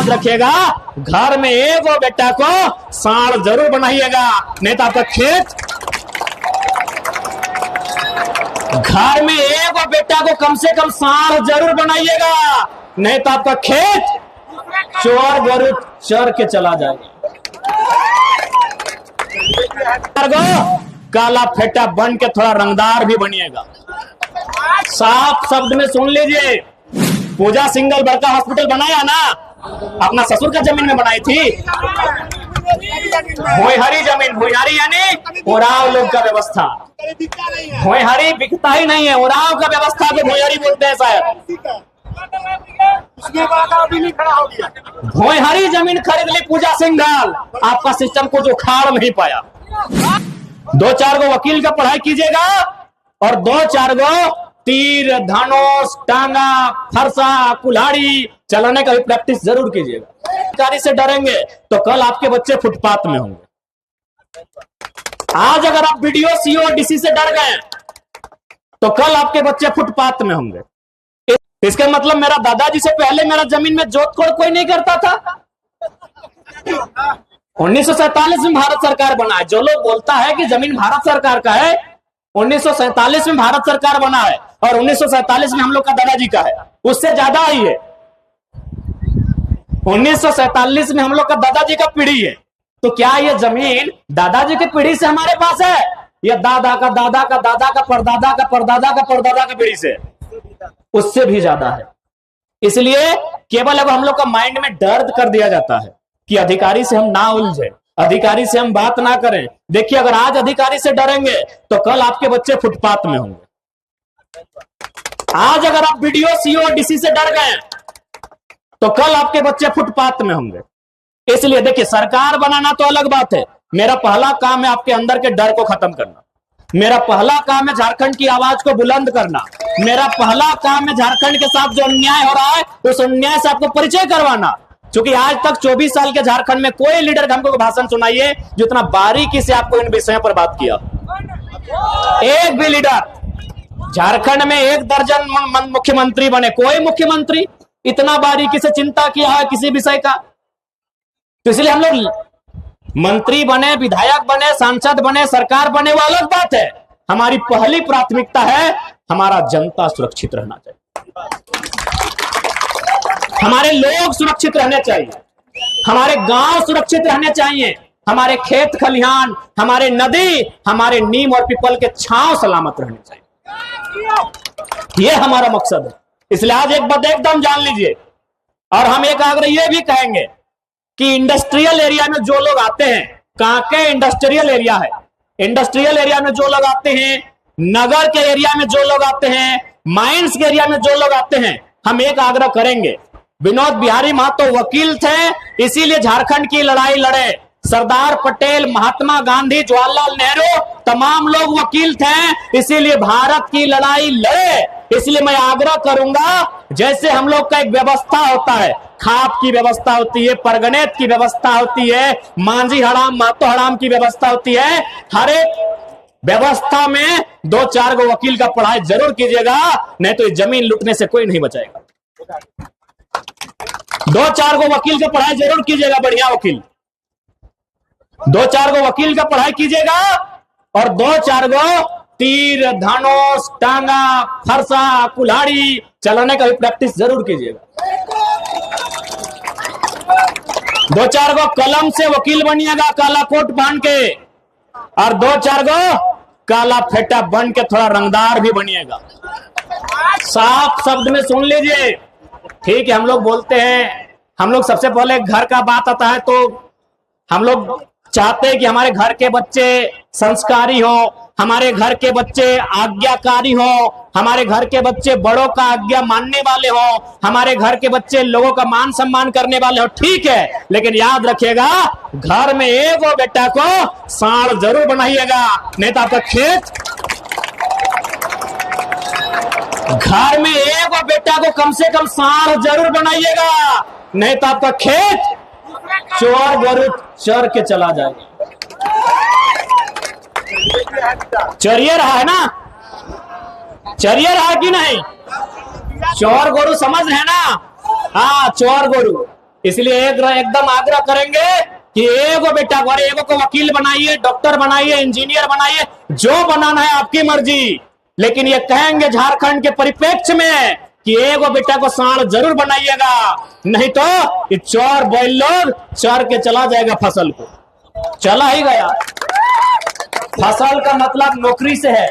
याद रखिएगा, घर में एक वो बेटा को सांड जरूर बनाइएगा, नहीं तो आपका खेत। घर में एक वो बेटा को कम से कम सांड जरूर बनाइएगा, नहीं तो आपका खेत चोर गोरू चर के चला जाएगा। काला फेटा बन के थोड़ा रंगदार भी बनिएगा। साफ शब्द में सुन लीजिए, पूजा सिंगल बड़का हॉस्पिटल बनाया ना, अपना ससुर का जमीन में बनाई थी। भुइहारी जमीन, भुइहारी यानी उराव लोग का व्यवस्था। भुइहारी बिकता ही नहीं है, उराव का व्यवस्था को भुइहारी बोलते हैं शायद। भुइहारी जमीन खरीद ली पूजा सिंघल, आपका सिस्टम को जो खाड़ नहीं पाया। 2-4 गो वकील का पढ़ाई कीजिएगा और 2-4 गो तीर धनुष टांगा फरसा कुल्हाड़ी चलाने का भी प्रैक्टिस जरूर कीजिएगा। अधिकारी से डरेंगे तो कल आपके बच्चे फुटपाथ में होंगे। आज अगर आप बीडीओ सीओ डीसी से डर गए तो कल आपके बच्चे फुटपाथ में होंगे। इसका मतलब मेरा दादाजी से पहले मेरा जमीन में जोत कोड़ कोई नहीं करता था। 1947 में भारत सरकार बना है। जो लोग बोलता है कि जमीन भारत सरकार का है, 1947 में भारत सरकार बना है और 1947 में हम लोग का दादाजी का है, उससे ज्यादा ही है। 1947 में हम लोग का दादाजी का पीढ़ी है, तो क्या ये जमीन दादाजी की पीढ़ी से हमारे पास है या दादा का दादा का दादा का परदादा का परदादा का परदादा का पीढ़ी से? उससे भी ज्यादा है। इसलिए केवल अब हम लोग का माइंड में दर्द कर दिया जाता है कि अधिकारी से हम ना उलझे, अधिकारी से हम बात ना करें। देखिए, अगर आज अधिकारी से डरेंगे तो कल आपके बच्चे फुटपाथ में होंगे। आज अगर आप बीडीओ सीओ डीसी से डर गए तो कल आपके बच्चे फुटपाथ में होंगे। इसलिए देखिए, सरकार बनाना तो अलग बात है। मेरा पहला काम है आपके अंदर के डर को खत्म करना। मेरा पहला काम है झारखंड की आवाज को बुलंद करना। मेरा पहला काम है झारखंड के साथ जो अन्याय हो रहा है उस अन्याय से आपको परिचय करवाना। क्योंकि आज तक 24 साल के झारखंड में कोई लीडर हमको भाषण सुनाइए जो इतना बारीकी से आपको इन विषयों पर बात किया। एक भी लीडर झारखंड में 1 दर्जन मुख्यमंत्री बने, कोई मुख्यमंत्री इतना बारीकी से चिंता किया है किसी विषय का? तो इसलिए हम लोग मंत्री बने, विधायक बने, सांसद बने, सरकार बने, वो अलग बात है। हमारी पहली प्राथमिकता है हमारा जनता सुरक्षित रहना चाहिए, हमारे लोग सुरक्षित रहने चाहिए, हमारे गांव सुरक्षित रहने चाहिए, हमारे खेत खलिहान, हमारे नदी, हमारे नीम और पीपल के छांव सलामत रहने चाहिए। यह हमारा मकसद है। इसलिए आज एक बात एकदम जान लीजिए, और हम एक आग्रह ये भी कहेंगे कि इंडस्ट्रियल एरिया में जो लोग आते हैं, कांके इंडस्ट्रियल एरिया है, इंडस्ट्रियल एरिया में जो लोग आते हैं, नगर के एरिया में जो लोग आते हैं, माइंस के एरिया में जो लोग आते हैं, हम एक आग्रह करेंगे। विनोद बिहारी महतो वकील थे, इसीलिए झारखंड की लड़ाई लड़े। सरदार पटेल, महात्मा गांधी, जवाहरलाल नेहरू, तमाम लोग वकील थे, इसीलिए भारत की लड़ाई लड़े। इसलिए मैं आग्रह करूंगा, जैसे हम लोग का एक व्यवस्था होता है, खाप की व्यवस्था होती है, परगनेत की व्यवस्था होती है, मांझी हड़ाम महतो हड़ाम की व्यवस्था होती है, हर एक व्यवस्था में 2-4 गो वकील का पढ़ाई जरूर कीजिएगा, नहीं तो जमीन लूटने से कोई नहीं बचाएगा। 2-4 गो वकील का पढ़ाई जरूर कीजिएगा, बढ़िया वकील। 2-4 गो वकील का पढ़ाई कीजिएगा और 2-4 गो तीर धनुष टांगा फरसा कुल्हाड़ी चलाने का भी प्रैक्टिस जरूर कीजिएगा। 2-4 गो कलम से वकील बनिएगा, काला कोट पहन के, और 2-4 गो काला फेटा बन के थोड़ा रंगदार भी बनिएगा। साफ शब्द में सुन लीजिए। ठीक है, हम लोग बोलते हैं, हम लोग सबसे पहले घर का बात आता है तो हम लोग चाहते हैं कि हमारे घर के बच्चे संस्कारी हो, हमारे घर के बच्चे आज्ञाकारी हो, हमारे घर के बच्चे बड़ों का आज्ञा मानने वाले हो, हमारे घर के बच्चे लोगों का मान सम्मान करने वाले हो। ठीक है, लेकिन याद रखिएगा, घर में एक वो बेटा को सांड जरूर बनाइएगा, नहीं तो आपका खेत। घर में एक वो बेटा को कम से कम सांड जरूर बनाइएगा, नहीं तो आपका खेत चोर गोरू चर के चला जाएगा। चरिए रहा है ना, चरिए रहा कि नहीं? चोर गोरू समझ रहे ना? हाँ, चोर गोरू। इसलिए एकदम आग्रह करेंगे कि एगो बेटा को, अरे एगो को वकील बनाइए, डॉक्टर बनाइए, इंजीनियर बनाइए, जो बनाना है आपकी मर्जी, लेकिन ये कहेंगे झारखंड के परिप्रेक्ष्य में कि एगो बेटा को सांड जरूर बनाइएगा, नहीं तो ये चोर बैल लोग चर के चला जाएगा फसल को, चला ही गया। फसल का मतलब नौकरी से है,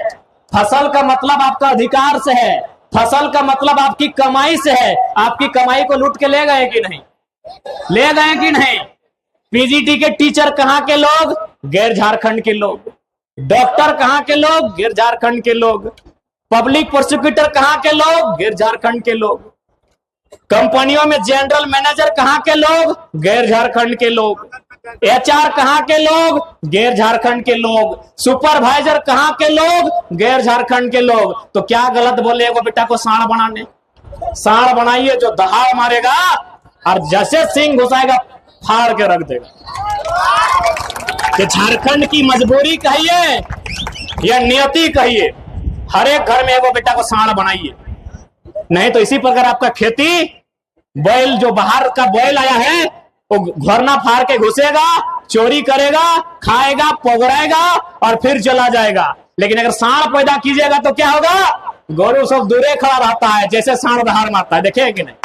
फसल का मतलब आपका अधिकार से है, फसल का मतलब आपकी कमाई से है। आपकी कमाई को लूट के ले गए कि नहीं, ले गए कि नहीं? पीजीटी के टीचर कहां के लोग? गैर झारखंड के लोग। डॉक्टर कहां के लोग? गैर झारखंड के लोग। पब्लिक प्रोसिक्यूटर कहां के लोग? गैर झारखंड के लोग। कंपनियों में जनरल मैनेजर कहां के लोग? गैर झारखंड के लोग। एचआर कहां के लोग? गैर झारखंड के लोग। सुपरवाइजर कहां के लोग? गैर झारखंड के लोग। तो क्या गलत बोले वो बेटा को सांड बनाने? सांड बनाइए जो दहाड़ मारेगा और जैसे सिंह घुसाएगा फाड़ के रख देगा। कि झारखंड की मजबूरी कहिए या नियति कहिए, हर एक घर में वो बेटा को सांड बनाइए, नहीं तो इसी प्रकार आपका खेती बैल, जो बाहर का बैल आया है वो घरना फाड़ के घुसेगा, चोरी करेगा, खाएगा, पगड़ाएगा और फिर चला जाएगा। लेकिन अगर सांड पैदा कीजिएगा तो क्या होगा? गौरव सब दूरे खड़ा रहता है, जैसे सांड दहाड़ मारता है, देखे कि नहीं?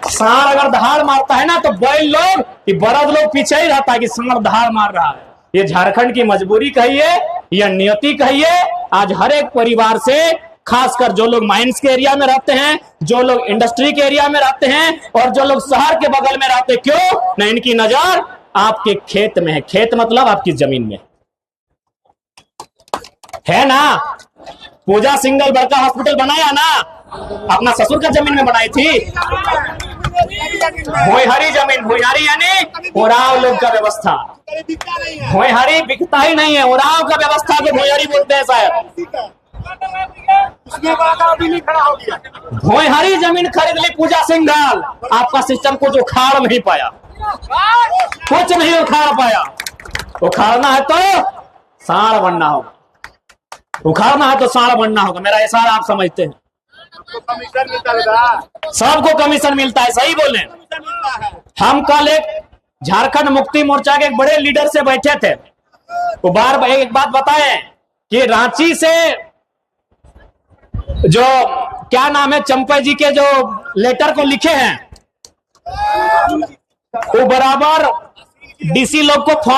सांड अगर दहाड़ मारता है ना तो बैल लोग कि बरद लोग पीछे ही रहता है कि सांड दहाड़ मार रहा है। ये झारखंड की मजबूरी कहिए या नियति कहिए, आज हर एक परिवार से, खासकर जो लोग माइंस के एरिया में रहते हैं, जो लोग इंडस्ट्री के एरिया में रहते हैं और जो लोग शहर के बगल में रहते हैं, क्यों ना इनकी नजर आपके खेत में है। खेत मतलब आपकी जमीन में है ना। पूजा सिंगल बड़का हॉस्पिटल बनाया ना, अपना ससुर का जमीन में बनाई थी। भोईहारी जमीन, भोईहारी यानी उराव लोग का व्यवस्था। भोईहारी बिकता ही नहीं है, उराव का व्यवस्था को भोईहारी बोलते हैं शायद। भोईहारी जमीन खरीद ली पूजा सिंघल, आपका सिस्टम कुछ उखाड़ नहीं पाया, कुछ नहीं उखाड़ पाया। उखाड़ना है तो सांड बनना होगा, उखाड़ना है तो सांड बनना होगा। मेरा इशारा आप समझते हैं। सबको कमीशन मिलता है, सही बोले। हम कल एक झारखंड मुक्ति मोर्चा के एक बड़े लीडर से बैठे थे, वो बार एक बात बताएं कि रांची से जो क्या नाम है चंपा जी के जो लेटर को लिखे हैं, वो बराबर डीसी लोग को फोन